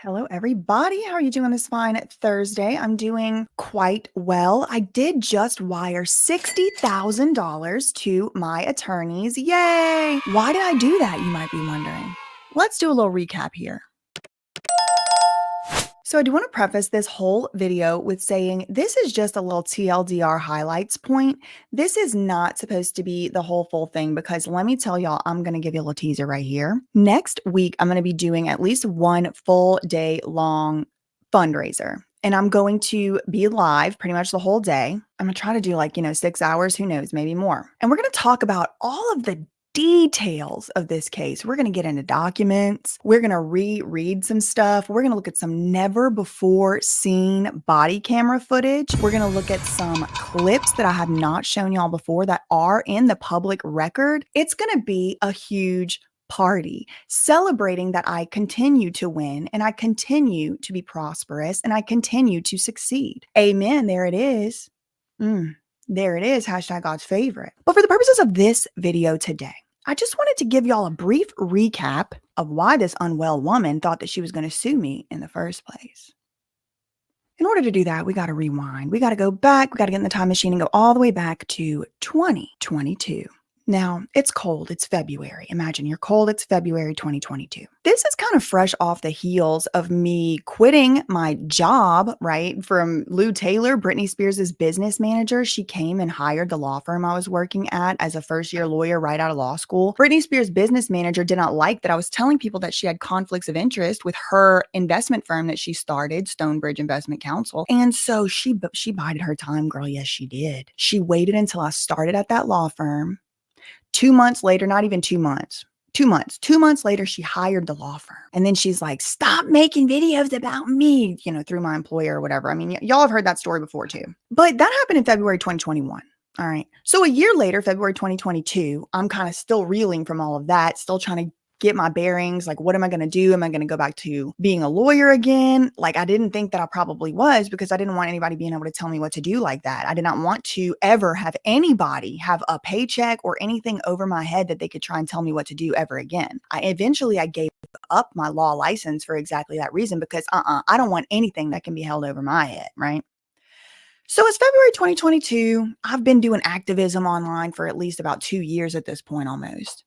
Hello, everybody. How are you doing this fine Thursday? I'm doing quite well. I did just wire $60,000 to my attorneys. Yay! Why did I do that, you might be wondering. Let's do a little recap here. So I do want to preface this whole video with saying this is just a little TLDR highlights point. This is not supposed to be the whole full thing because let me tell y'all, I'm going to give you a little teaser right here. Next week, I'm going to be doing at least one full day long fundraiser. And I'm going to be live pretty much the whole day. I'm going to try to do 6 hours, who knows, maybe more. And we're going to talk about all of the details of this case. We're going to get into documents. We're going to reread some stuff. We're going to look at some never before seen body camera footage. We're going to look at some clips that I have not shown y'all before that are in the public record. It's going to be a huge party celebrating that I continue to win and I continue to be prosperous and I continue to succeed. Amen. There it is. There it is. Hashtag God's favorite. But for the purposes of this video today, I just wanted to give y'all a brief recap of why this unwell woman thought that she was going to sue me in the first place. In order to do that, we got to rewind. We got to go back. We got to get in the time machine and go all the way back to 2022. Now, it's cold. It's February. Imagine you're cold. It's February 2022. This is kind of fresh off the heels of me quitting my job, right? From Lou Taylor, Britney Spears' business manager. She came and hired the law firm I was working at as a first-year lawyer right out of law school. Britney Spears' business manager did not like that I was telling people that she had conflicts of interest with her investment firm that she started, Stonebridge Investment Counsel. And so she bided her time, girl. Yes, she did. She waited until I started at that law firm. 2 months later, not even 2 months, 2 months. 2 months later, she hired the law firm. And then she's like, stop making videos about me, through my employer or whatever. I mean, y'all have heard that story before too. But that happened in February 2021. All right. So a year later, February 2022, I'm kind of still reeling from all of that, still trying to get my bearings. Like, what am I going to do? Am I going to go back to being a lawyer again? Like, I didn't think that I probably was because I didn't want anybody being able to tell me what to do like that. I did not want to ever have anybody have a paycheck or anything over my head that they could try and tell me what to do ever again. I gave up my law license for exactly that reason because I don't want anything that can be held over my head, right? So it's February 2022. I've been doing activism online for at least about 2 years at this point almost.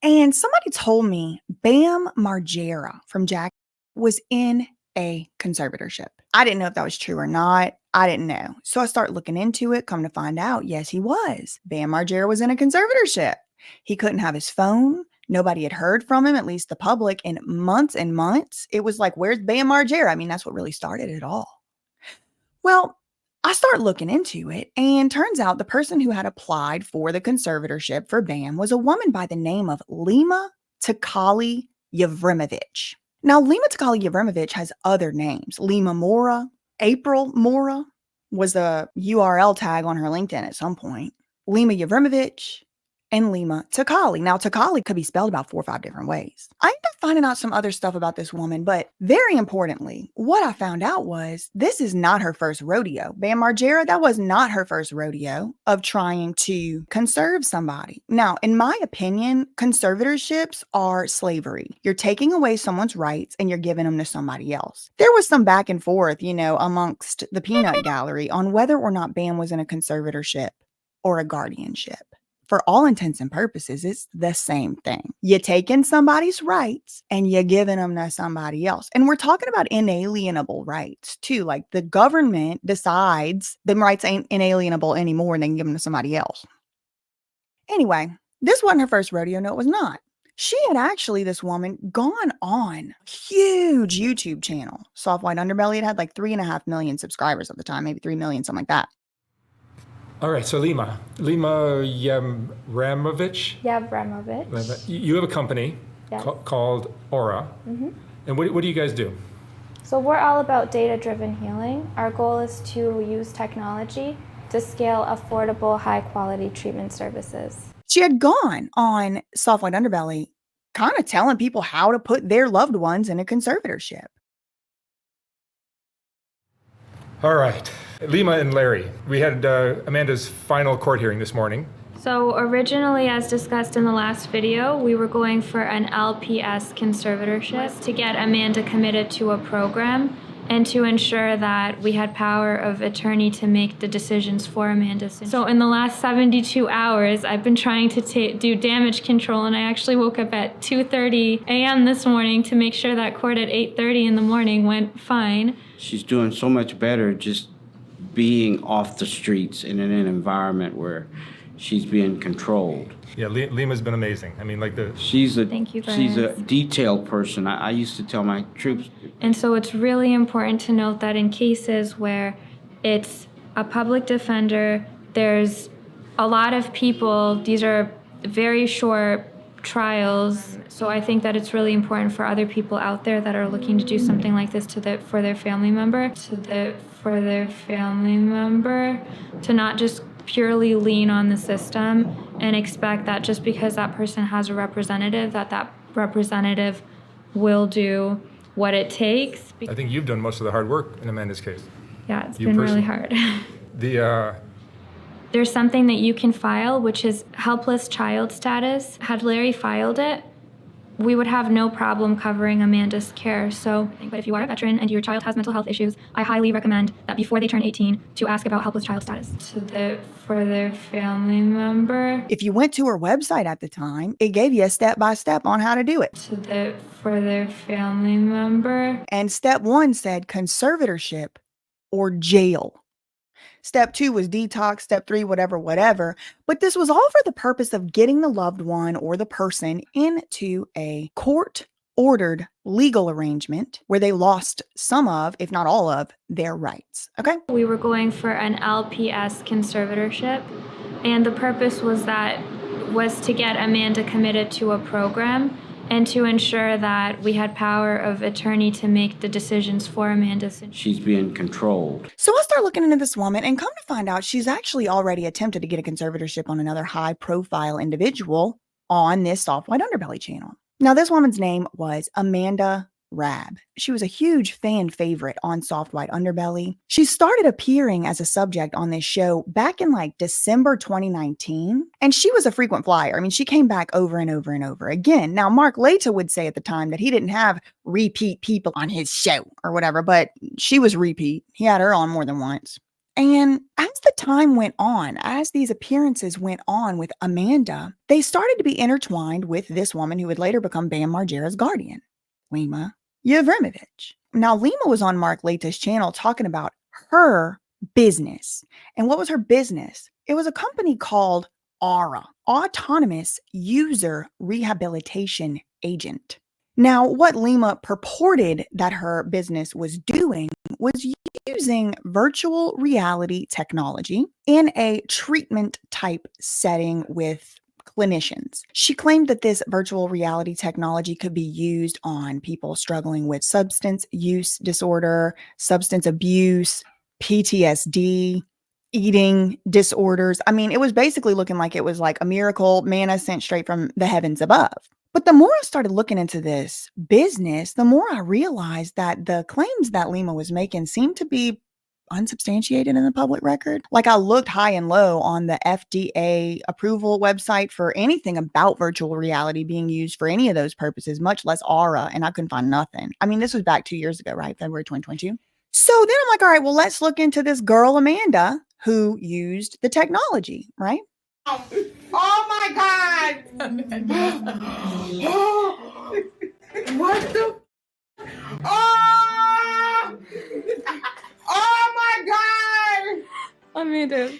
And somebody told me Bam Margera from Jack was in a conservatorship. I didn't know if that was true or not. I didn't know. So I start looking into it. Come to find out, yes, he was. Bam Margera was in a conservatorship. He couldn't have his phone. Nobody had heard from him, at least the public, in months and months. It was like, where's Bam Margera? I mean, that's what really started it all. Well, I start looking into it, and turns out the person who had applied for the conservatorship for BAM was a woman by the name of Lima Yevrimovich. Now, Lima Yevrimovich has other names. Lima Mora, April Mora was the URL tag on her LinkedIn at some point. Lima Yevrimovich and Lima Takali. Now, Takali could be spelled about 4 or 5 different ways. I ended up finding out some other stuff about this woman, but very importantly, what I found out was this is not her first rodeo. Bam Margera, that was not her first rodeo of trying to conserve somebody. Now, in my opinion, conservatorships are slavery. You're taking away someone's rights and you're giving them to somebody else. There was some back and forth, amongst the peanut gallery on whether or not Bam was in a conservatorship or a guardianship. For all intents and purposes, it's the same thing. You're taking somebody's rights and you're giving them to somebody else. And we're talking about inalienable rights too. Like the government decides them rights ain't inalienable anymore and they can give them to somebody else. Anyway, this wasn't her first rodeo. No, it was not. She had actually, this woman, gone on a huge YouTube channel. Soft White Underbelly. It had like 3.5 million subscribers at the time, maybe 3 million, something like that. All right, so Lima Yevrimovich. You have a company called Aura. Mm-hmm. And what do you guys do? So we're all about data-driven healing. Our goal is to use technology to scale affordable, high-quality treatment services. She had gone on Soft White Underbelly, kind of telling people how to put their loved ones in a conservatorship. All right. Lima and Larry, we had Amanda's final court hearing this morning. So originally, as discussed in the last video, we were going for an LPS conservatorship to get Amanda committed to a program and to ensure that we had power of attorney to make the decisions for Amanda. So in the last 72 hours, I've been trying to do damage control, and I actually woke up at 2:30 a.m. this morning to make sure that court at 8:30 in the morning went fine. She's doing so much better just being off the streets and in an environment where she's being controlled. Yeah, Lima's been amazing. I mean, like she's a guys. detailed person. I used to tell my troops. And so it's really important to note that in cases where it's a public defender, there's a lot of people, these are very short trials. So I think that it's really important for other people out there that are looking to do something like this for their family member, to not just purely lean on the system and expect that just because that person has a representative, that representative will do what it takes. I think you've done most of the hard work in Amanda's case. Yeah, it's been really hard. There's something that you can file, which is helpless child status. Had Larry filed it, we would have no problem covering Amanda's care. So, but if you are a veteran and your child has mental health issues, I highly recommend that before they turn 18 to ask about helpless child status for their family member. If you went to her website at the time, it gave you a step-by-step on how to do it. For their family member. And step 1 said conservatorship or jail. Step 2 was detox, step 3, whatever. But this was all for the purpose of getting the loved one or the person into a court-ordered legal arrangement where they lost some of, if not all of, their rights. Okay? We were going for an LPS conservatorship, and the purpose was to get Amanda committed to a program and to ensure that we had power of attorney to make the decisions for Amanda. She's being controlled. So I start looking into this woman and come to find out she's actually already attempted to get a conservatorship on another high-profile individual on this Soft White Underbelly channel. Now, this woman's name was Amanda Rab. She was a huge fan favorite on Soft White Underbelly. She started appearing as a subject on this show back in like December 2019, and she was a frequent flyer. I mean, she came back over and over and over again. Now, Mark Leta would say at the time that he didn't have repeat people on his show or whatever, but she was repeat. He had her on more than once. And as the time went on, as these appearances went on with Amanda, they started to be intertwined with this woman who would later become Bam Margera's guardian, Lima Yevremovich. Now, Lima was on Mark Leta's channel talking about her business. And what was her business? It was a company called Aura, Autonomous User Rehabilitation Agent. Now, what Lima purported that her business was doing was using virtual reality technology in a treatment type setting with clinicians. She claimed that this virtual reality technology could be used on people struggling with substance use disorder, substance abuse, PTSD, eating disorders. I mean, it was basically looking like it was like a miracle manna sent straight from the heavens above. But the more I started looking into this business, the more I realized that the claims that Lima was making seemed to be unsubstantiated in the public record. Like, I looked high and low on the FDA approval website for anything about virtual reality being used for any of those purposes, much less Aura, and I couldn't find nothing. I mean, this was back 2 years ago, right? February 2022. So then I'm like, all right, well, let's look into this girl, Amanda, who used the technology, right? Oh my God! What the? Oh! Oh my God! Amanda.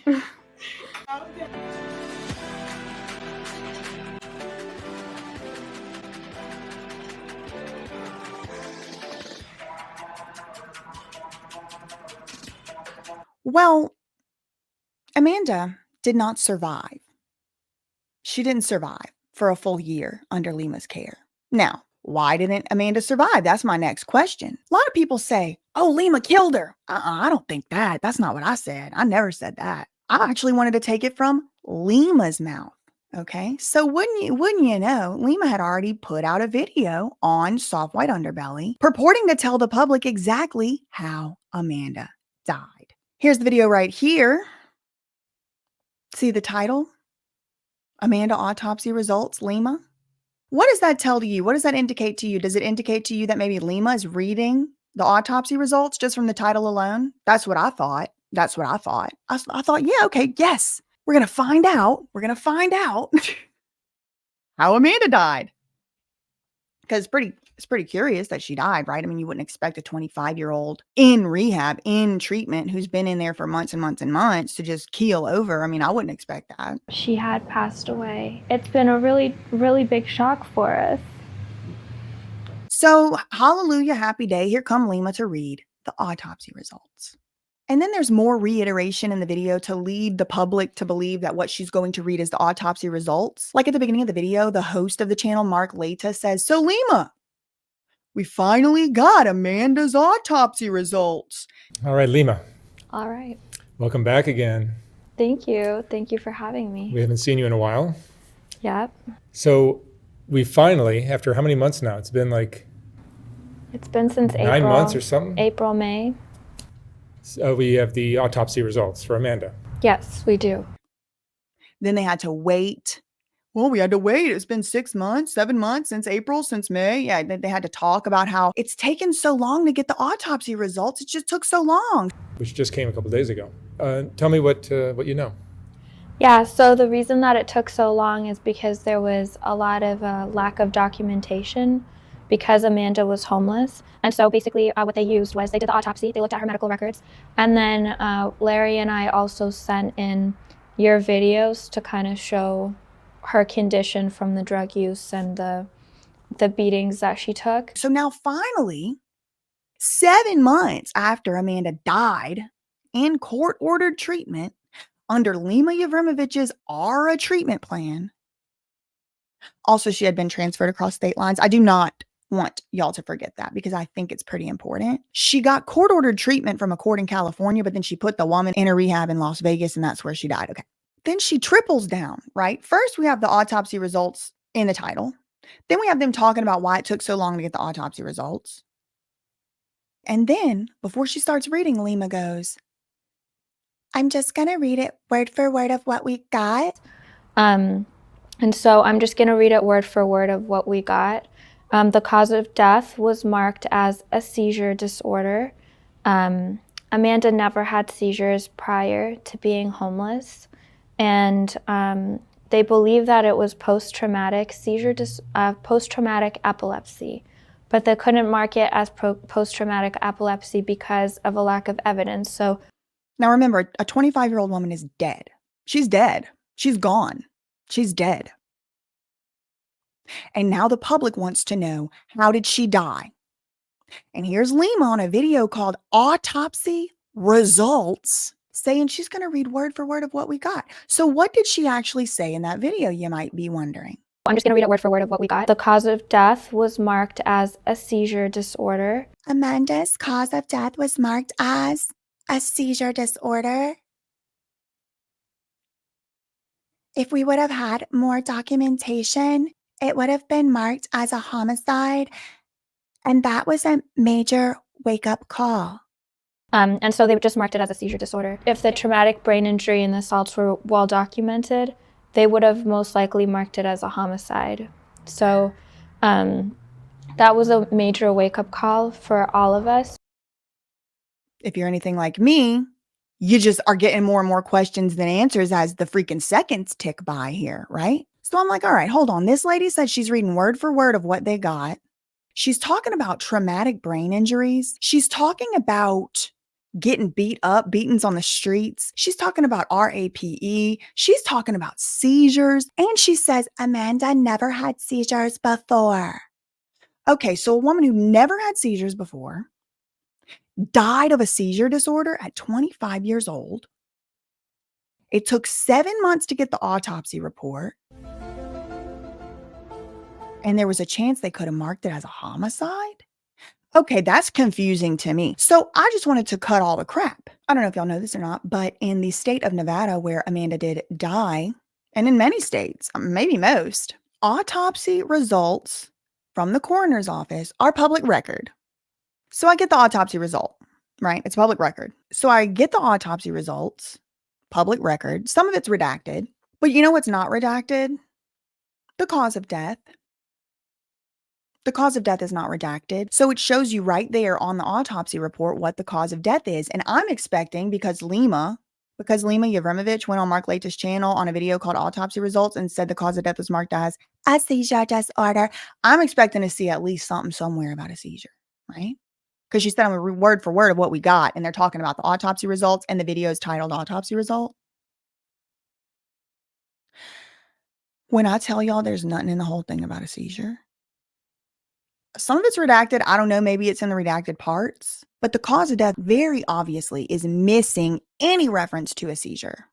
Well, Amanda did not survive. She didn't survive for a full year under Lima's care. Now, why didn't Amanda survive? That's my next question. A lot of people say, oh, Lima killed her. I don't think that. That's not what I said. I never said that. I actually wanted to take it from Lima's mouth. Okay, so wouldn't you know, Lima had already put out a video on Soft White Underbelly purporting to tell the public exactly how Amanda died. Here's the video right here. See the title? Amanda autopsy results, Lima? What does that tell to you? What does that indicate to you? Does it indicate to you that maybe Lima is reading the autopsy results just from the title alone? That's what I thought. That's what I thought. I thought, yeah, okay, yes. We're going to find out. We're going to find out how Amanda died. Because it's pretty curious that she died, right? I mean, you wouldn't expect a 25-year-old in rehab, in treatment, who's been in there for months and months and months to just keel over. I mean, I wouldn't expect that. She had passed away. It's been a really, really big shock for us. So, hallelujah, happy day. Here come Lima to read the autopsy results. And then there's more reiteration in the video to lead the public to believe that what she's going to read is the autopsy results. Like at the beginning of the video, the host of the channel, Mark Leta, says, "So Lima, we finally got Amanda's autopsy results." All right, Lima. All right. Welcome back again. Thank you. Thank you for having me. We haven't seen you in a while. Yep. So we finally, after how many months now? It's been like... It's been since 9 months or something? April, May. So we have the autopsy results for Amanda. Yes, we do. Then they had to wait. Well, we had to wait. It's been 6 months, 7 months since April, since May. Yeah, they had to talk about how it's taken so long to get the autopsy results. It just took so long. Which just came a couple days ago. Tell me what you know. Yeah, so the reason that it took so long is because there was a lot of lack of documentation because Amanda was homeless. And so basically what they used was they did the autopsy, they looked at her medical records, and then Larry and I also sent in your videos to kind of show her condition from the drug use and the beatings that she took. So now finally, 7 months after Amanda died in court-ordered treatment under Lima Yevrimovich's Aura treatment plan. Also, she had been transferred across state lines. I do not want y'all to forget that because I think it's pretty important. She got court-ordered treatment from a court in California, but then she put the woman in a rehab in Las Vegas, and that's where she died. Okay. Then she triples down, right? First, we have the autopsy results in the title. Then we have them talking about why it took so long to get the autopsy results. And then, before she starts reading, Lima goes, "I'm just going to read it word for word of what we got." And so I'm just going to read it word for word of what we got. The cause of death was marked as a seizure disorder. Amanda never had seizures prior to being homeless. And they believe that it was post-traumatic epilepsy. But they couldn't mark it as post-traumatic epilepsy because of a lack of evidence. So now remember, a 25-year-old woman is dead. She's dead. She's gone. She's dead. And now the public wants to know, how did she die? And here's Lima on a video called Autopsy Results, saying she's going to read word for word of what we got. So what did she actually say in that video, you might be wondering? I'm just going to read it word for word of what we got. The cause of death was marked as a seizure disorder. Amanda's cause of death was marked as a seizure disorder. If we would have had more documentation, it would have been marked as a homicide, and that was a major wake-up call. And so they just marked it as a seizure disorder. If the traumatic brain injury and the assaults were well documented, they would have most likely marked it as a homicide. So that was a major wake-up call for all of us. If you're anything like me, you just are getting more and more questions than answers as the freaking seconds tick by here, right? So I'm like, all right, hold on. This lady said she's reading word for word of what they got. She's talking about traumatic brain injuries. She's talking about getting beat up, beatings on the streets. She's talking about RAPE. She's talking about seizures. And she says Amanda never had seizures before. Okay, so a woman who never had seizures before died of a seizure disorder at 25 years old. It took 7 months to get the autopsy report. And there was a chance they could have marked it as a homicide? Okay, that's confusing to me. So I just wanted to cut all the crap. I don't know if y'all know this or not, but in the state of Nevada where Amanda did die, and in many states, maybe most, autopsy results from the coroner's office are public record. So I get the autopsy result, right? It's public record. So I get the autopsy results, public record. Some of it's redacted, But you know what's not redacted? The cause of death. The cause of death is not redacted. So it shows you right there on the autopsy report what the cause of death is. And I'm expecting, because Lima Yevremovich went on Mark Laita's channel on a video called Autopsy Results and said the cause of death was marked as a seizure disorder. I'm expecting to see at least something somewhere about a seizure, right? Because she said I'm word for word of what we got. And they're talking about the autopsy results, and the video is titled Autopsy Result. When I tell y'all there's nothing in the whole thing about a seizure, some of it's redacted. I don't know. Maybe it's in the redacted parts. But the cause of death very obviously is missing any reference to a seizure.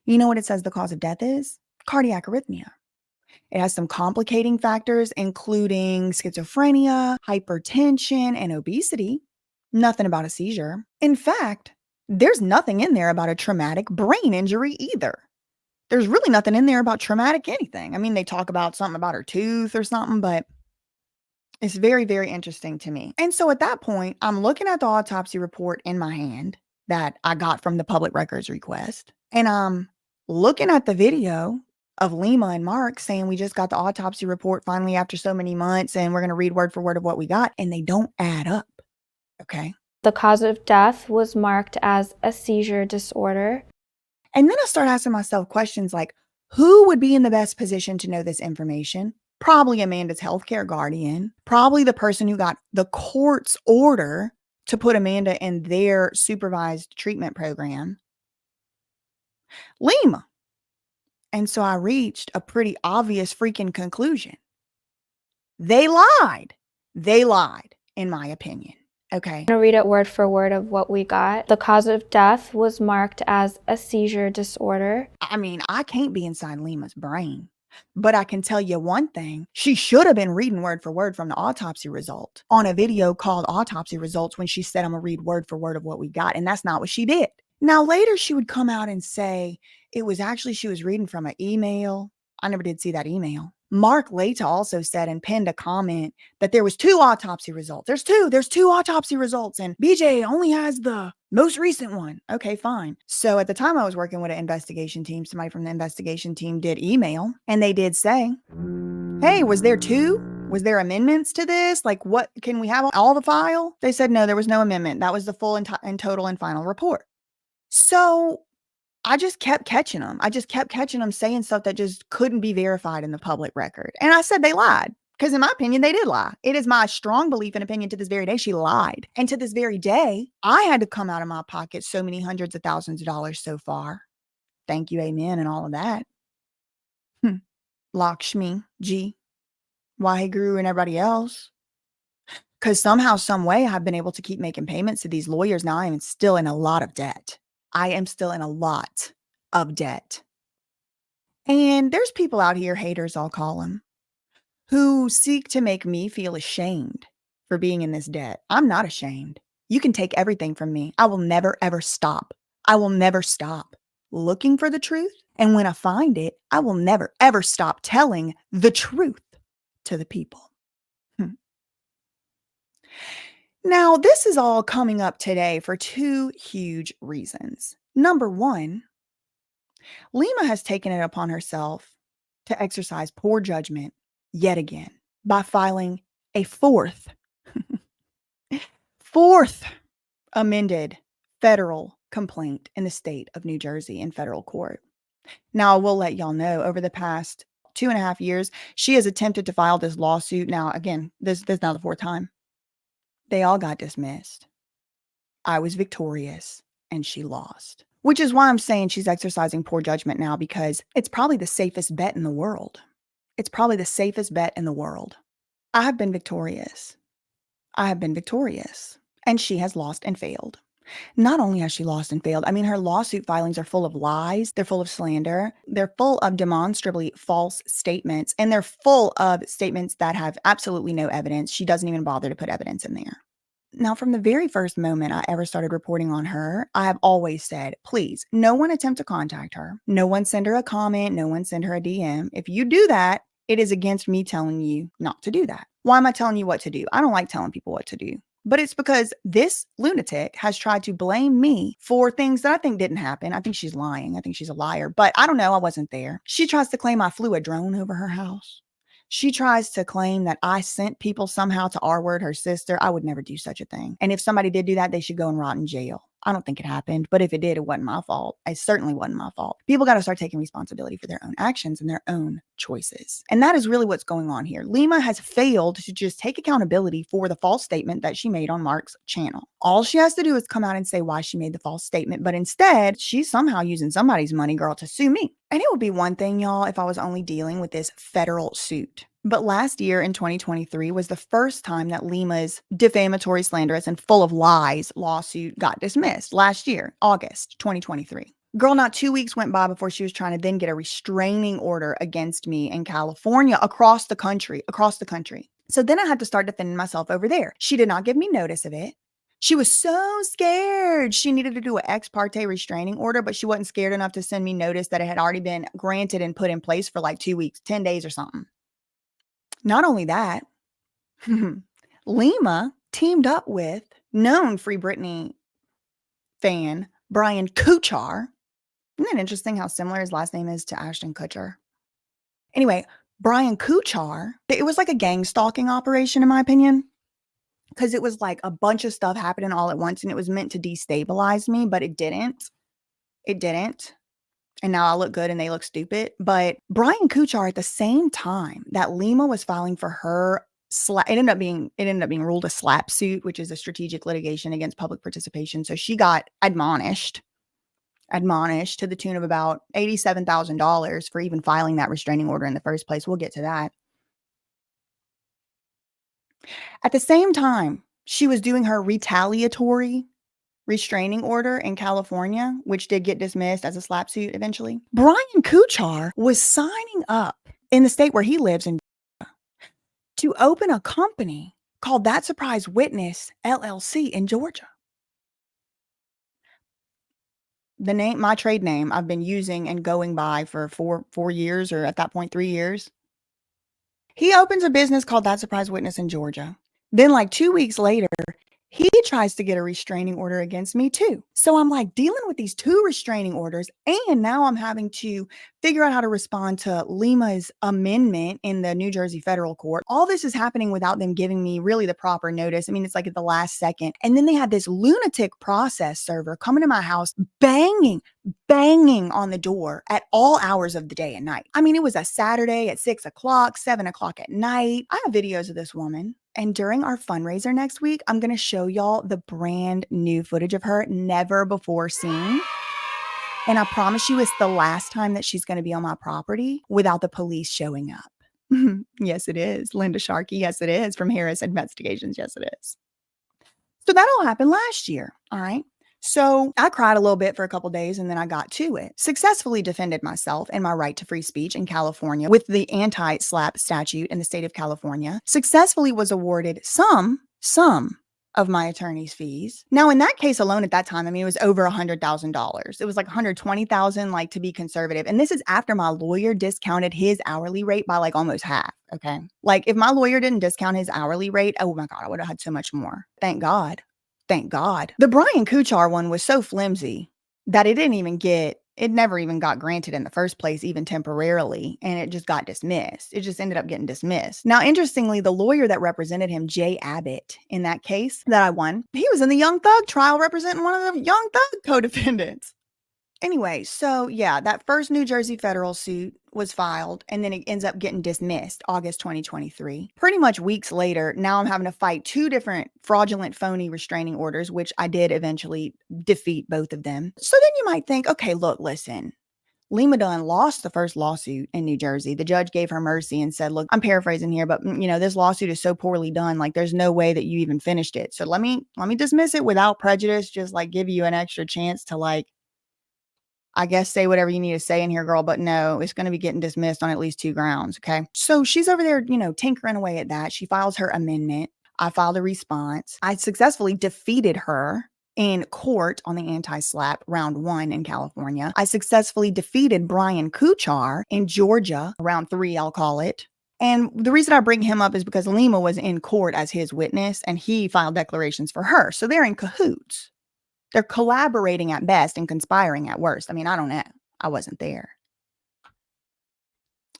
You know what it says the cause of death is? Cardiac arrhythmia. It has some complicating factors, including schizophrenia, hypertension, and obesity. Nothing about a seizure. In fact, there's nothing in there about a traumatic brain injury either. There's really nothing in there about traumatic anything. I mean, they talk about something about her tooth or something, but it's very, very interesting to me. And so at that point, I'm looking at the autopsy report in my hand that I got from the public records request. And I'm looking at the video of Lima and Mark saying we just got the autopsy report finally after so many months, and we're going to read word for word of what we got. And they don't add up. Okay. The cause of death was marked as a seizure disorder. And then I start asking myself questions like, who would be in the best position to know this information? Probably Amanda's healthcare guardian, probably the person who got the court's order to put Amanda in their supervised treatment program, Lima. And so I reached a pretty obvious freaking conclusion. They lied. They lied, in my opinion. Okay. I'm going to read it word for word of what we got. The cause of death was marked as a seizure disorder. I mean, I can't be inside Lima's brain. But I can tell you one thing, she should have been reading word for word from the autopsy result on a video called Autopsy Results when she said, I'm going to read word for word of what we got. And that's not what she did. Now, later she would come out and say it was actually she was reading from an email. I never did see that email. Mark Laita also said and pinned a comment that there was 2 autopsy results. There's 2 autopsy results, and BJ only has the most recent one. Okay, fine. So at the time I was working with an investigation team, somebody from the investigation team did email, and they did say, hey, was there 2? Was there amendments to this? Like, what, can we have all the file? They said, no, there was no amendment. That was the full and total and final report. So I just kept catching them. I just kept catching them saying stuff that just couldn't be verified in the public record. And I said they lied. Because in my opinion, they did lie. It is my strong belief and opinion to this very day, she lied. And to this very day, I had to come out of my pocket so many hundreds of thousands of dollars so far. Thank you, amen, and all of that. Lakshmi, G, Waheguru, and everybody else. Because somehow, some way, I've been able to keep making payments to these lawyers. Now I am still in a lot of debt. I am still in a lot of debt. And there's people out here, haters I'll call them, who seek to make me feel ashamed for being in this debt. I'm not ashamed. You can take everything from me. I will never, ever stop. I will never stop looking for the truth. And when I find it, I will never, ever stop telling the truth to the people. Now, this is all coming up today for 2 huge reasons. Number 1, Lima has taken it upon herself to exercise poor judgment yet again by filing a fourth amended federal complaint in the state of New Jersey in federal court. Now, I will let y'all know, over the past 2.5 years, she has attempted to file this lawsuit. Now, again, this is now the 4th time. They all got dismissed. I was victorious and she lost, which is why I'm saying she's exercising poor judgment now, because it's probably the safest bet in the world. It's probably the safest bet in the world. I have been victorious. I have been victorious, and she has lost and failed. Not only has she lost and failed, I mean, her lawsuit filings are full of lies. They're full of slander. They're full of demonstrably false statements, and they're full of statements that have absolutely no evidence. She doesn't even bother to put evidence in there. Now, from the very first moment I ever started reporting on her, I have always said, please, no one attempt to contact her. No one send her a comment. No one send her a DM. If you do that, it is against me telling you not to do that. Why am I telling you what to do? I don't like telling people what to do. But it's because this lunatic has tried to blame me for things that I think didn't happen. I think she's lying. I think she's a liar. But I don't know. I wasn't there. She tries to claim I flew a drone over her house. She tries to claim that I sent people somehow to R-word her sister. I would never do such a thing. And if somebody did do that, they should go and rot in jail. I don't think it happened, but if it did, it wasn't my fault. It certainly wasn't my fault. People got to start taking responsibility for their own actions and their own choices. And that is really what's going on here. Lima has failed to just take accountability for the false statement that she made on Mark's channel. All she has to do is come out and say why she made the false statement, but instead, she's somehow using somebody's money, girl, to sue me. And it would be one thing, y'all, if I was only dealing with this federal suit. But last year in 2023 was the first time that Lima's defamatory, slanderous, and full of lies lawsuit got dismissed. Last year, August 2023. Girl, not 2 weeks went by before she was trying to then get a restraining order against me in California, across the country. So then I had to start defending myself over there. She did not give me notice of it. She was so scared. She needed to do an ex parte restraining order, but she wasn't scared enough to send me notice that it had already been granted and put in place for like 2 weeks, 10 days or something. Not only that, Lima teamed up with known Free Britney fan Brian Kuchar. Isn't it interesting how similar his last name is to Ashton Kutcher? Anyway, Brian Kuchar, it was like a gang stalking operation, in my opinion, because it was like a bunch of stuff happening all at once, and it was meant to destabilize me, but it didn't. It didn't. And now I look good and they look stupid. But Brian Kuchar, at the same time that Lima was filing for her it ended up being ruled a SLAP suit, which is a strategic litigation against public participation. So she got admonished to the tune of about $87,000 for even filing that restraining order in the first place. We'll get to that. At the same time, she was doing her retaliatory restraining order in California, which did get dismissed as a SLAP suit eventually. Brian Kuchar was signing up in the state where he lives in to open a company called That Surprise Witness LLC in Georgia. The name, my trade name, I've been using and going by for four years, or at that point 3 years. He opens a business called That Surprise Witness in Georgia. Then like 2 weeks later, he tries to get a restraining order against me too. So I'm like dealing with these 2 restraining orders, and now I'm having to figure out how to respond to Lima's amendment in the New Jersey federal court. All this is happening without them giving me really the proper notice. I mean, it's like at the last second. And then they had this lunatic process server coming to my house, banging on the door at all hours of the day and night. I mean, it was a Saturday at 6 o'clock, 7 o'clock at night. I have videos of this woman. And during our fundraiser next week, I'm going to show y'all the brand new footage of her, never before seen. And I promise you, it's the last time that she's going to be on my property without the police showing up. Yes, it is. Linda Sharkey. Yes, it is. From Harris Investigations. Yes, it is. So that all happened last year. All right. So I cried a little bit for a couple days, and then I got to it. Successfully defended myself and my right to free speech in California with the anti-SLAP statute in the state of California. Successfully was awarded some of my attorney's fees. Now, in that case alone at that time, I mean, it was over $100,000. It was like $120,000, like, to be conservative. And this is after my lawyer discounted his hourly rate by like almost half. Okay. Like, if my lawyer didn't discount his hourly rate, oh my God, I would have had so much more. Thank God. Thank God. The Brian Kuchar one was so flimsy that it never even got granted in the first place, even temporarily. And it just got dismissed. It just ended up getting dismissed. Now, interestingly, the lawyer that represented him, Jay Abbott, in that case that I won, he was in the Young Thug trial representing one of the Young Thug co-defendants. Anyway, so yeah, that first New Jersey federal suit was filed, and then it ends up getting dismissed August 2023. Pretty much weeks later, now I'm having to fight 2 different fraudulent, phony restraining orders, which I did eventually defeat both of them. So then you might think, okay, look, listen, Lima Dunn lost the first lawsuit in New Jersey. The judge gave her mercy and said, look, I'm paraphrasing here, but this lawsuit is so poorly done. Like, there's no way that you even finished it. So let me dismiss it without prejudice, just like give you an extra chance to, like, I guess, say whatever you need to say in here, girl, but no, it's going to be getting dismissed on at least 2 grounds. Okay. So she's over there, tinkering away at that. She files her amendment. I filed a response. I successfully defeated her in court on the anti-SLAP round 1 in California. I successfully defeated Brian Kuchar in Georgia, round 3, I'll call it. And the reason I bring him up is because Lima was in court as his witness and he filed declarations for her. So they're in cahoots. They're collaborating at best and conspiring at worst. I mean, I don't know. I wasn't there.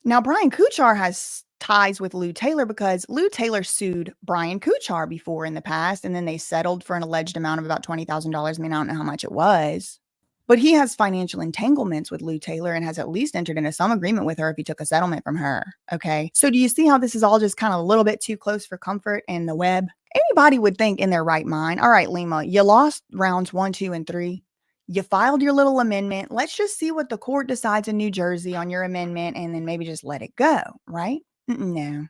Now, Brian Kuchar has ties with Lou Taylor because Lou Taylor sued Brian Kuchar before in the past, and then they settled for an alleged amount of about $20,000. I mean, I don't know how much it was. But he has financial entanglements with Lou Taylor and has at least entered into some agreement with her if he took a settlement from her. Okay. So do you see how this is all just kind of a little bit too close for comfort in the web? Anybody would think in their right mind, all right, Lima, you lost rounds 1, 2, and 3. You filed your little amendment. Let's just see what the court decides in New Jersey on your amendment and then maybe just let it go, right? No.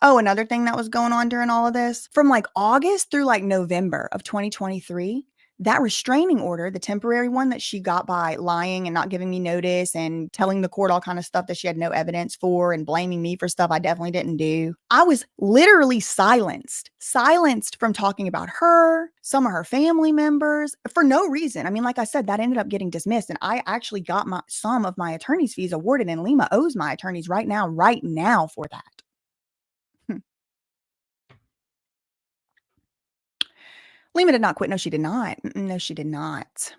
Oh, another thing that was going on during all of this, from like August through like November of 2023, that restraining order, the temporary one that she got by lying and not giving me notice and telling the court all kind of stuff that she had no evidence for and blaming me for stuff I definitely didn't do. I was literally silenced from talking about her, some of her family members for no reason. I mean, like I said, that ended up getting dismissed and I actually got some of my attorney's fees awarded and Lima owes my attorneys right now for that. Lima did not quit. No, she did not. No, she did not.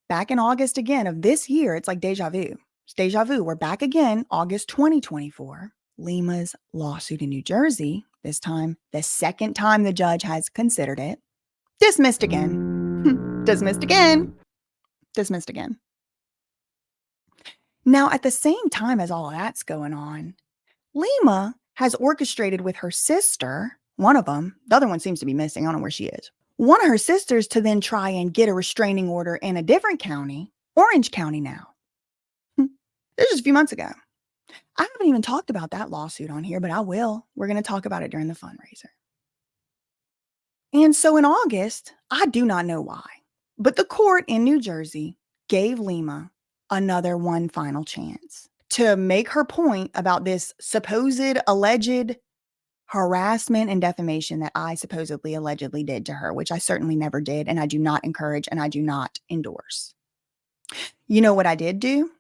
Back in August again of this year, it's like deja vu. It's deja vu. We're back again, August 2024. Lima's lawsuit in New Jersey, this time, the second time the judge has considered it. Dismissed again. Dismissed again. Dismissed again. Now, at the same time as all of that's going on, Lima has orchestrated with her sister, one of them, the other one seems to be missing. I don't know where she is. One of her sisters to then try and get a restraining order in a different county, Orange County now. This was just a few months ago. I haven't even talked about that lawsuit on here, but I will. We're going to talk about it during the fundraiser. And so in August, I do not know why, but the court in New Jersey gave Lima another one final chance to make her point about this supposed alleged harassment and defamation that I supposedly allegedly did to her, which I certainly never did, and I do not encourage and I do not endorse. You know what I did do?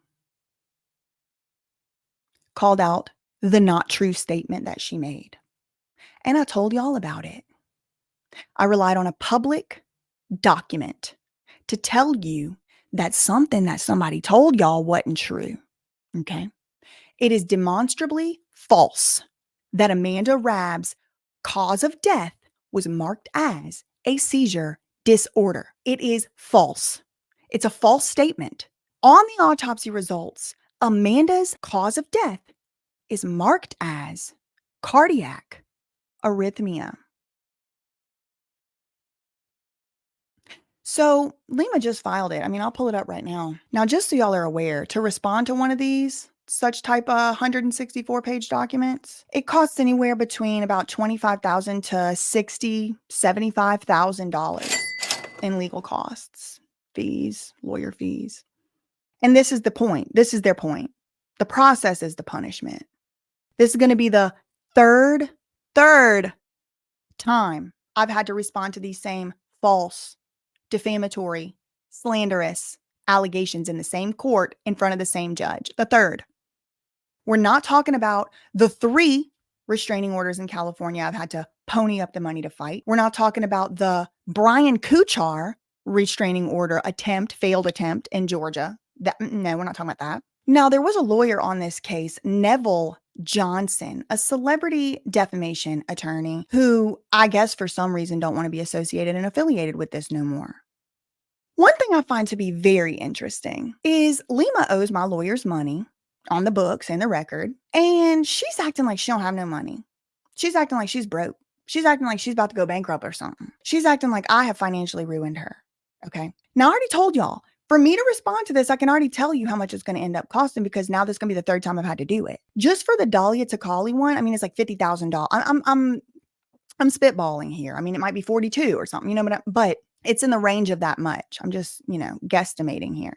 Called out the not true statement that she made. And I told y'all about it. I relied on a public document to tell you that something that somebody told y'all wasn't true. Okay? It is demonstrably false that Amanda Rab's cause of death was marked as a seizure disorder. It is false. It's a false statement. On the autopsy results, Amanda's cause of death is marked as cardiac arrhythmia. So Lima just filed it. I mean, I'll pull it up right now. Now, just so y'all are aware, to respond to one of these, such type of 164-page documents, it costs anywhere between about $25,000 to $60,000, $75,000 in legal costs, fees, lawyer fees. And this is the point. This is their point. The process is the punishment. This is going to be the third time I've had to respond to these same false, defamatory, slanderous allegations in the same court in front of the same judge. The third. We're not talking about the 3 restraining orders in California I've had to pony up the money to fight. We're not talking about the Brian Kuchar restraining order failed attempt in Georgia. No, we're not talking about that. Now, there was a lawyer on this case, Neville Johnson, a celebrity defamation attorney who I guess for some reason don't want to be associated and affiliated with this no more. One thing I find to be very interesting is Lima owes my lawyers money on the books and the record, and she's acting like she don't have no money. She's acting like she's broke. She's acting like she's about to go bankrupt or something. She's acting like I have financially ruined her. Okay. Now, I already told y'all, for me to respond to this, I can already tell you how much it's going to end up costing because now this is going to be the 3rd time I've had to do it. Just for the Dahlia Takali one, I mean, it's like $50,000. I'm spitballing here. I mean, it might be 42 or something, but it's in the range of that much. I'm just, guesstimating here.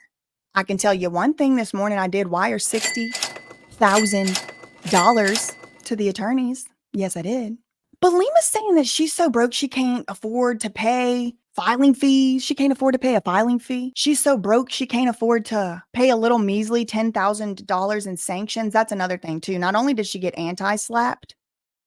I can tell you one thing. This morning I did wire $60,000 to the attorneys. Yes, I did. But Lima's saying that she's so broke she can't afford to pay Filing fees. She can't afford to pay a filing fee. She's so broke, she can't afford to pay a little measly $10,000 in sanctions. That's another thing too. Not only did she get anti-slapped,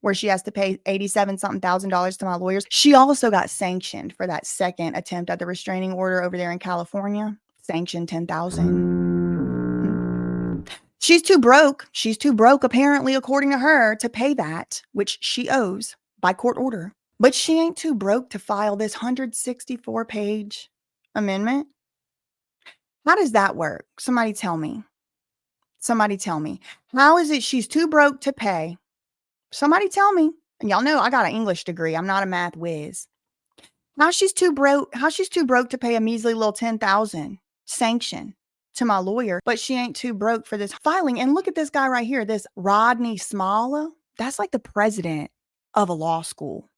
where she has to pay 87 something thousand dollars to my lawyers, she also got sanctioned for that second attempt at the restraining order over there in California. Sanctioned 10,000. She's too broke. She's too broke, apparently, according to her, to pay that, which she owes by court order. But she ain't too broke to file this 164-page amendment. How does that work? Somebody tell me. Somebody tell me. How is it she's too broke to pay? Somebody tell me. And y'all know I got an English degree. I'm not a math whiz. How she's too broke to pay a measly little 10,000 sanction to my lawyer, but she ain't too broke for this filing. And look at this guy right here, this Rodney Smalla. That's like the president of a law school.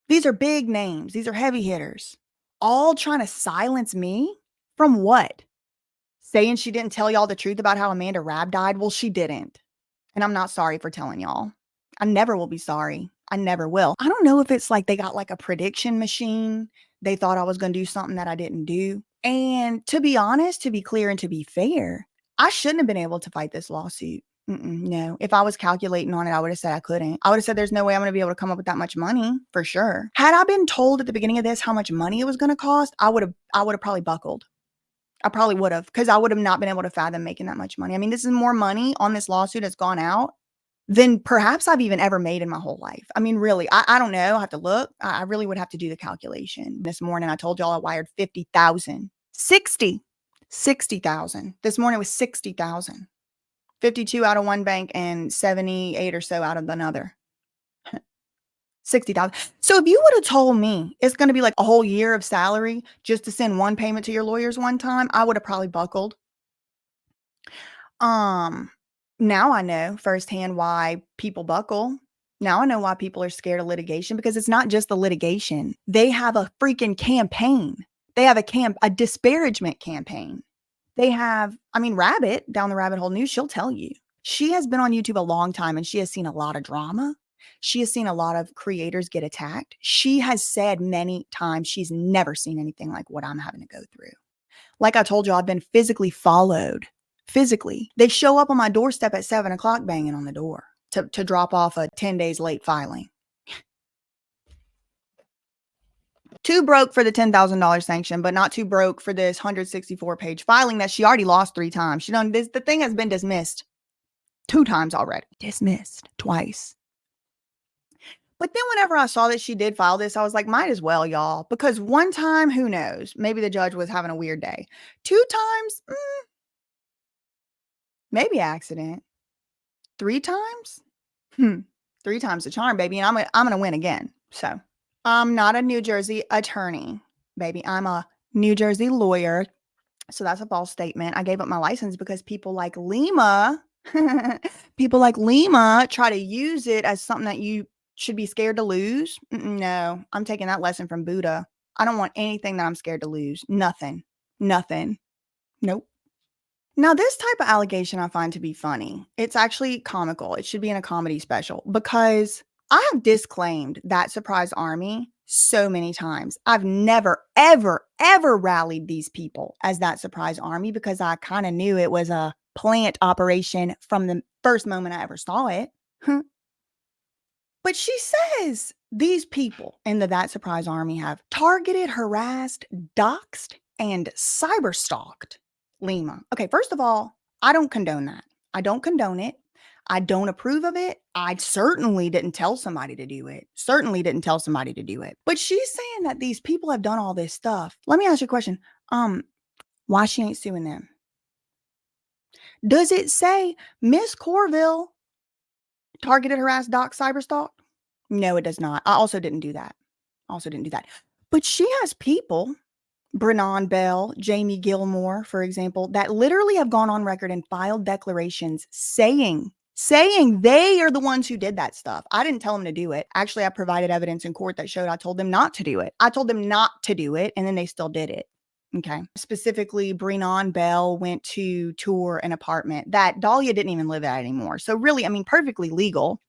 These are big names. These are heavy hitters. All trying to silence me? From what? Saying she didn't tell y'all the truth about how Amanda Rab died? Well, she didn't. And I'm not sorry for telling y'all. I never will be sorry. I never will. I don't know if it's like they got like a prediction machine. They thought I was going to do something that I didn't do. And to be honest, to be clear, and to be fair, I shouldn't have been able to fight this lawsuit. No. If I was calculating on it, I would have said I couldn't. I would have said there's no way I'm going to be able to come up with that much money for sure. Had I been told at the beginning of this how much money it was going to cost, I would have probably buckled. I probably would have, because I would have not been able to fathom making that much money. I mean, this is more money on this lawsuit that's gone out than perhaps I've even ever made in my whole life. I mean, really, I don't know. I have to look. I really would have to do the calculation. This morning, I told y'all I wired 50,000. 60,000. This morning was 60,000. 52 out of one bank and 78 or so out of another. 60,000. So if you would have told me it's going to be like a whole year of salary just to send one payment to your lawyers one time, I would have probably buckled. Now I know firsthand why people buckle. Now I know why people are scared of litigation, because it's not just the litigation. They have a freaking campaign. They have a disparagement campaign. They have, Rabbit, down the rabbit hole news, she'll tell you. She has been on YouTube a long time and she has seen a lot of drama. She has seen a lot of creators get attacked. She has said many times she's never seen anything like what I'm having to go through. Like I told you, I've been physically followed. Physically. They show up on my doorstep at 7 o'clock banging on the door to drop off a 10 days late filing. Too broke for the $10,000 sanction, but not too broke for this 164-page filing that she already lost 3 times. The thing has been dismissed 2 times already. Dismissed twice. But then whenever I saw that she did file this, I was like, might as well, y'all. Because one time, who knows? Maybe the judge was having a weird day. 2 times, maybe accident. 3 times? 3 times the charm, baby. And I'm going to win again. So I'm not a New Jersey attorney, baby. I'm a New Jersey lawyer. So that's a false statement. I gave up my license because people like Lima try to use it as something that you should be scared to lose. No, I'm taking that lesson from Buddha. I don't want anything that I'm scared to lose. Nothing. Nope. Now, this type of allegation I find to be funny. It's actually comical. It should be in a comedy special, because I have disclaimed that surprise army so many times. I've never, ever, ever rallied these people as that surprise army, because I kind of knew it was a plant operation from the first moment I ever saw it. But she says these people in That Surprise Army have targeted, harassed, doxed, and cyberstalked Lima. Okay, first of all, I don't condone that. I don't condone it. I don't approve of it. I certainly didn't tell somebody to do it. But she's saying that these people have done all this stuff. Let me ask you a question. Why she ain't suing them? Does it say Miss Courville targeted, harassed, doxed, cyberstalked? No, it does not. I also didn't do that. But she has people, Brennan Bell, Jamie Gilmore, for example, that literally have gone on record and filed declarations saying they are the ones who did that stuff. I didn't tell them to do it. Actually, I provided evidence in court that showed I told them not to do it. And then they still did it. Okay. Specifically, Brennan Bell went to tour an apartment that Dahlia didn't even live at anymore. So really, perfectly legal.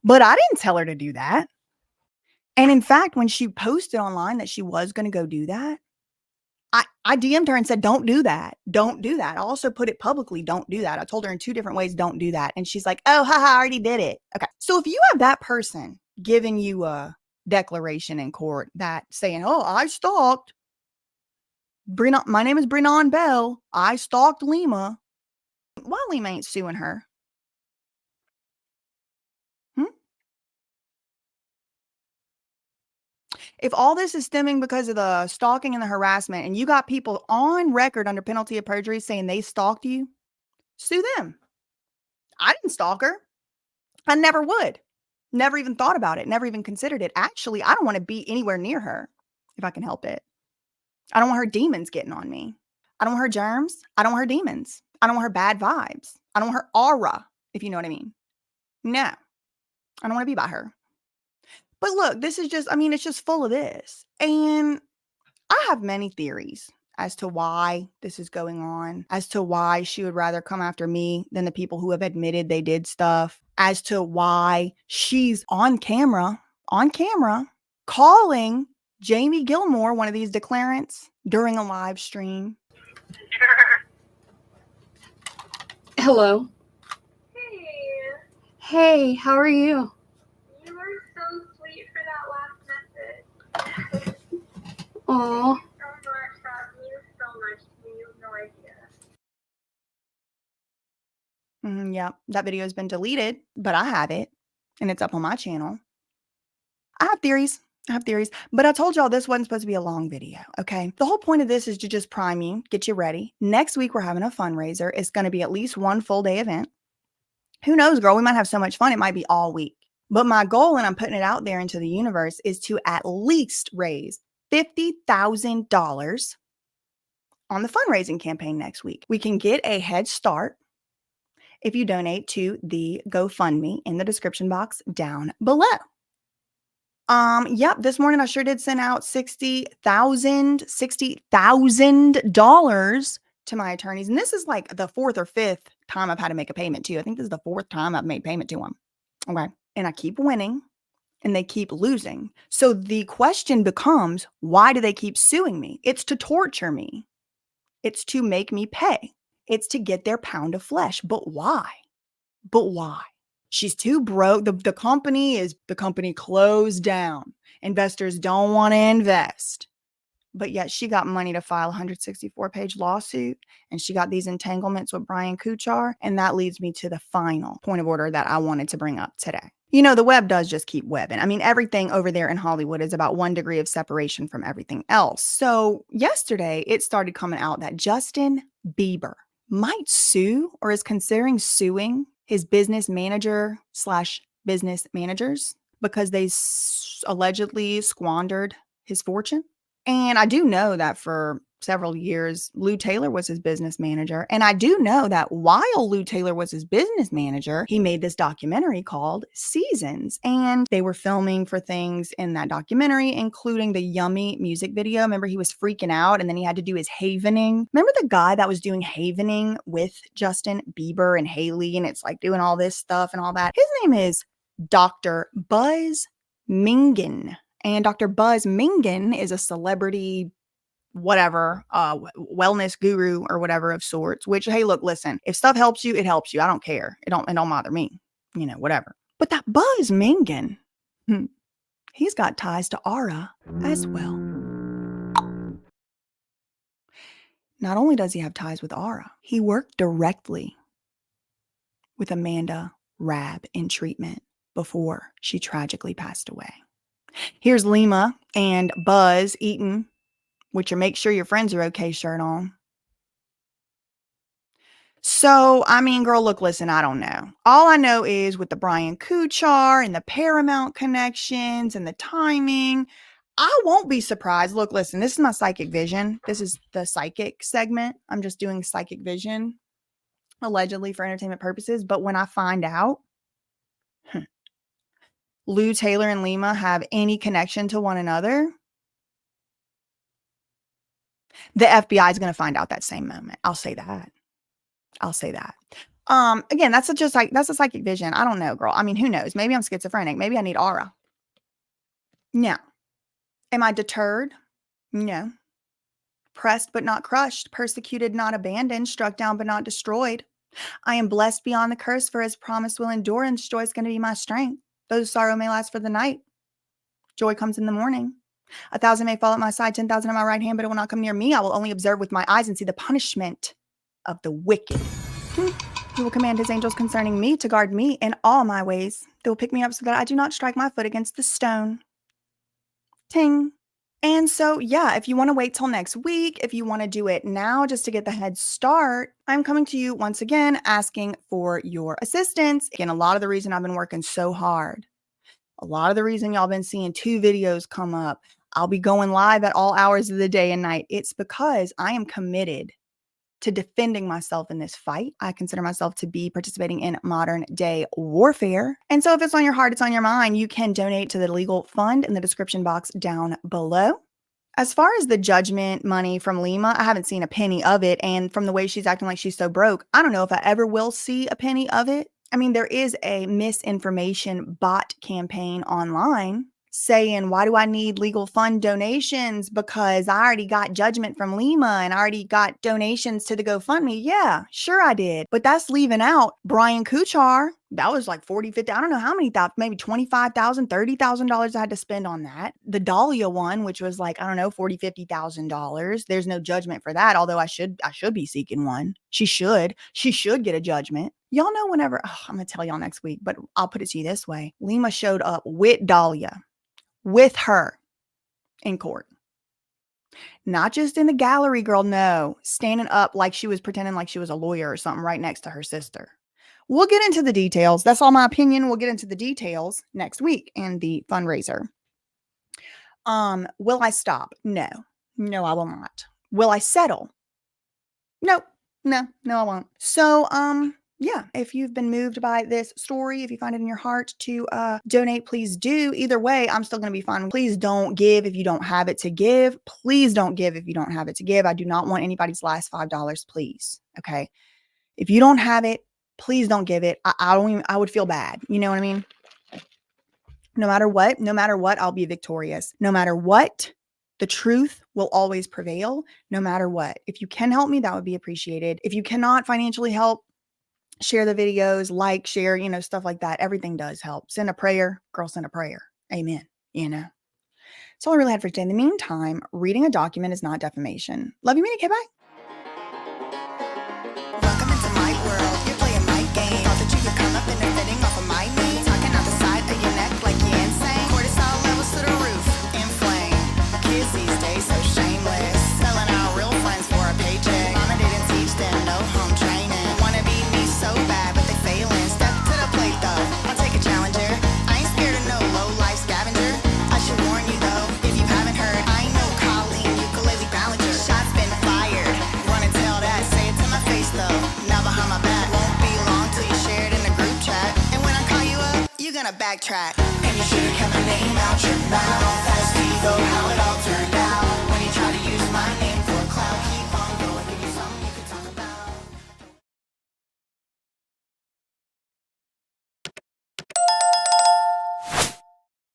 But I didn't tell her to do that. And in fact, when she posted online that she was going to go do that, I DM'd her and said, don't do that. Don't do that. I also put it publicly. Don't do that. I told her in 2 different ways, don't do that. And she's like, oh, haha, I already did it. Okay. So if you have that person giving you a declaration in court that saying, oh, I stalked my name is Brennan Bell. I stalked Lima. Why Lima ain't suing her? If all this is stemming because of the stalking and the harassment, and you got people on record under penalty of perjury saying they stalked you, sue them. I didn't stalk her. I never would. Never even thought about it. Never even considered it. Actually, I don't want to be anywhere near her if I can help it. I don't want her demons getting on me. I don't want her germs. I don't want her demons. I don't want her bad vibes. I don't want her aura, if you know what I mean. No, I don't want to be by her. But look, this is just, it's just full of this. And I have many theories as to why this is going on, as to why she would rather come after me than the people who have admitted they did stuff, as to why she's on camera, calling Jamie Gilmore, one of these declarants, during a live stream. Hello. Hey. Hey, how are you? You were so sweet for that last message. Aw. Thank you so much. That means so much to me. You have no idea. Yeah, that video has been deleted, but I have it, and it's up on my channel. I have theories, but I told y'all this wasn't supposed to be a long video, okay? The whole point of this is to just prime you, get you ready. Next week, we're having a fundraiser. It's going to be at least one full day event. Who knows, girl? We might have so much fun. It might be all week. But my goal, and I'm putting it out there into the universe, is to at least raise $50,000 on the fundraising campaign next week. We can get a head start if you donate to the GoFundMe in the description box down below. Yep, this morning I sure did send out $60,000 to my attorneys. And this is like the 4th or 5th time I've had to make a payment to. I think this is the 4th time I've made payment to them. Okay. And I keep winning and they keep losing. So the question becomes, why do they keep suing me? It's to torture me. It's to make me pay. It's to get their pound of flesh. But why? She's too broke. The company closed down. Investors don't want to invest. But yet she got money to file a 164-page lawsuit, and she got these entanglements with Brian Kuchar. And that leads me to the final point of order that I wanted to bring up today. You know, the web does just keep webbing. Everything over there in Hollywood is about 1 degree of separation from everything else. So yesterday, it started coming out that Justin Bieber might sue or is considering suing his business manager / business managers because they allegedly squandered his fortune. And I do know that for several years, Lou Taylor was his business manager. And I do know that while Lou Taylor was his business manager, he made this documentary called Seasons. And they were filming for things in that documentary, including the Yummy music video. Remember, he was freaking out and then he had to do his havening. Remember the guy that was doing havening with Justin Bieber and Haley? And it's like doing all this stuff and all that. His name is Dr. Buzz Mingen. And Dr. Buzz Mingen is a celebrity whatever, wellness guru or whatever of sorts, which, hey, look, listen, if stuff helps you, it helps you. I don't care. It don't bother me, whatever. But that Buzz Mingen, he's got ties to Aura as well. Not only does he have ties with Aura, he worked directly with Amanda Rab in treatment before she tragically passed away. Here's Lima and Buzz eating with your make sure your friends are okay shirt on. So, girl, look, listen, I don't know. All I know is with the Brian Kuchar and the Paramount connections and the timing, I won't be surprised. Look, listen, this is my psychic vision. This is the psychic segment. I'm just doing psychic vision, allegedly for entertainment purposes. But when I find out Lou Taylor and Lima have any connection to one another, the FBI is going to find out that same moment. I'll say that. Again, that's a psychic vision. I don't know, girl. Who knows? Maybe I'm schizophrenic. Maybe I need Aura. Now, am I deterred? No. Pressed but not crushed, persecuted not abandoned, struck down but not destroyed. I am blessed beyond the curse, for his promise will endure, and joy is going to be my strength. Though sorrow may last for the night, joy comes in the morning. 1,000 may fall at my side, 10,000 at my right hand, but it will not come near me. I will only observe with my eyes and see the punishment of the wicked. He will command his angels concerning me to guard me in all my ways. They will pick me up so that I do not strike my foot against the stone. Ting. And so, yeah, if you want to wait till next week, if you want to do it now just to get the head start, I'm coming to you once again asking for your assistance. Again, a lot of the reason I've been working so hard, a lot of the reason y'all been seeing 2 videos come up, I'll be going live at all hours of the day and night. It's because I am committed to defending myself in this fight. I consider myself to be participating in modern day warfare. And so if it's on your heart, it's on your mind, you can donate to the legal fund in the description box down below. As far as the judgment money from Lima, I haven't seen a penny of it. And from the way she's acting like she's so broke, I don't know if I ever will see a penny of it. I mean, there is a misinformation bot campaign online saying, why do I need legal fund donations? Because I already got judgment from Lima and I already got donations to the GoFundMe. Yeah, sure I did. But that's leaving out Brian Kuchar. That was like 40, 50, I don't know how many, maybe $25,000, $30,000 I had to spend on that. The Dahlia one, which was like, I don't know, $40,000, $50,000. There's no judgment for that. Although I should be seeking one. She should get a judgment. Y'all know whenever, I'm going to tell y'all next week, but I'll put it to you this way. Lima showed up with Dahlia, with her in court. Not just in the gallery, girl, no. Standing up like she was pretending like she was a lawyer or something right next to her sister. We'll get into the details. That's all my opinion. We'll get into the details next week in the fundraiser. Will I stop? No. No, I will not. Will I settle? Nope. No, I won't. So, yeah, if you've been moved by this story, if you find it in your heart to donate, please do. Either way, I'm still going to be fine. Please don't give if you don't have it to give. Please don't give if you don't have it to give. I do not want anybody's last $5, please. Okay. If you don't have it, please don't give it. I would feel bad. You know what I mean? No matter what, I'll be victorious. No matter what, the truth will always prevail. No matter what. If you can help me, that would be appreciated. If you cannot financially help, share the videos, like, share, stuff like that. Everything does help. Send a prayer. Girl, send a prayer. Amen. That's all I really had for today. In the meantime, reading a document is not defamation. Love you, Minnie. Okay, bye. Welcome into my world. You're playing my game. Thought that you could come up and they're fitting off of my knee. Talking out the side of your neck like you're insane. Cortisol levels to the roof. Inflame. Kids these days so shameless. Selling out real friends for a paycheck. Mama didn't teach them no home training. Wanna be me so bad, but they failing. Step to the plate though. I'll take a challenger. I ain't scared of no low life scavenger. I should warn you though, if you haven't heard, I ain't no Colleen, ukulele ballager. Shots been fired. Run and tell that. Say it to my face though. Now behind my back. Won't be long till you share it in the group chat. And when I call you up, you're gonna backtrack. And you should've kept my name out your mouth. That's Vivo, how it all